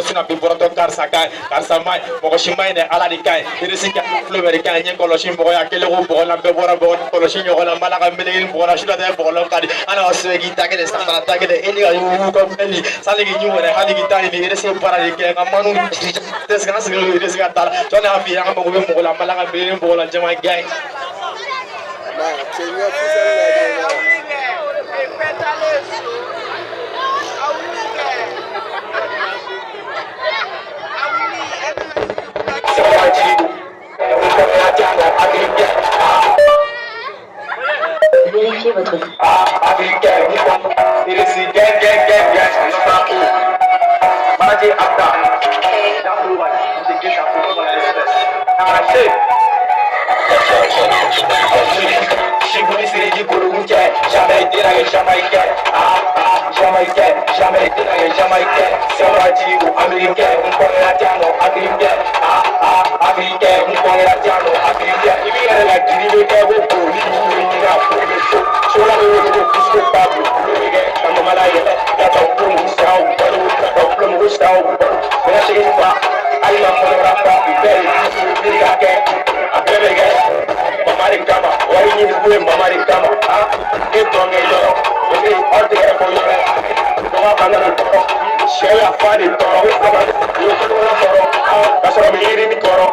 sina bi bɔrɔtɔ karisa kan karisa man mɔgɔ si man ɲi dɛ ala de ka ɲi irisi ka tulo bɛ de ka ɲi ɲɛ kɔlɔsi mɔgɔ ya kelen ko bɔgɔ la bɛɛ bɔra bɔgɔ kɔlɔsi ɲɔgɔn la mala ka meleke bɔgɔ la su dɔ tɛ bɔgɔ la ka di ala ka sɛbɛn k'i ta kelen san ta kelen e ni ka yugu ka fɛn sani k'i ɲu wɛrɛ hali k'i ta ɲini irisi baara de kɛ nka manu tɛ se ka sigi irisi ka taa la jɔn y'a f'i ye an ka mago bɛ mɔgɔ la mala ka meleke bɔgɔ la jama gɛn Vérifiez votre... Jamais été là, jamais été. Jamais été là, jamais été. C'est un radio américain, on connaît la diano, américain. Américain, on connaît la diano, américain. Il vient de la Guinée, il est beau, il a pour le show. Sur la rue, il est plus Pablo. Le gars, dans mon malade, il y a ton plomb, ça ou pas, ton plomb, ça ou pas. Mais là, c'est une fois, il m'a fait un rapport, il fait le gars, après le gars. Mamari kama, wari ni buwe mamari kama. E tonge yoro, e orte ya ko yoro. Toma kana na toro, sheya fadi toro, e kama yo ko na toro. Kasoro mi iri mi toro,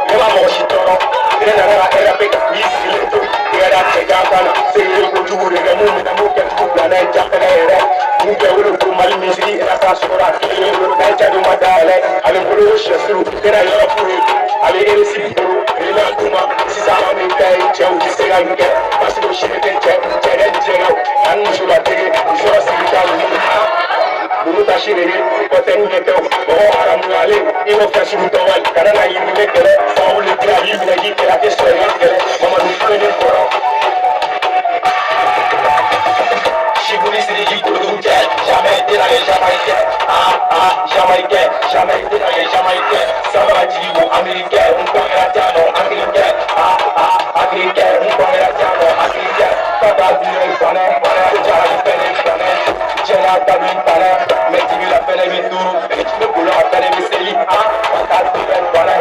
e ma mo shi toro. E na na era pe mi sile to, e era te ga kana. Se yo ko jure ga mu na mu ke ku na na ja kana ere. Mu ke wulu ko mali mi sili era ta sura. E yo na ja do madale, ale bulu shesu, e na yo fu. Ale ere si bulu, e na kuma. Sama mi kai chau di serange pasu shite tere an musula tege musula sita bulu tashire ko tenye to o haram wale imo kasu to wal kana na yimi lekere sauli dia yimi na yike la ke so lekere mama du fene koro shibuli siri jikuru je jamais de la jamaïque jamais de la jamaïque sama jibu américain on connaît la diano américain américain on connaît la diano américain papa dire fane jara fene fane jara tabi fane mais tu la fene mi tour tu me boulot fene mi seli papa dire fane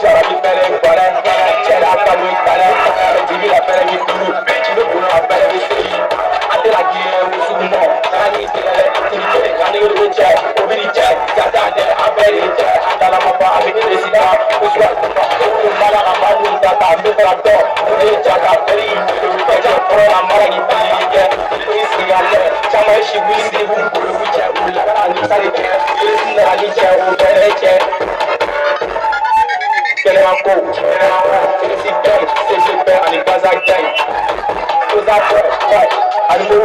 jara fene fane jara tabi fane mais tu la fene mi tour tu me boulot fene mi seli ate la guerre musumo ani tele tele ani ro che obiri che jata de abere che atala mapa abi desida uswa ko mala amani jata de trato de jata peri de jata la mara ni pari ke isi ale chama shi wisi bu bu che ula ani sare che isi ali che o bere che kele ko isi ke se je pe ani baza kai to za ko ani mo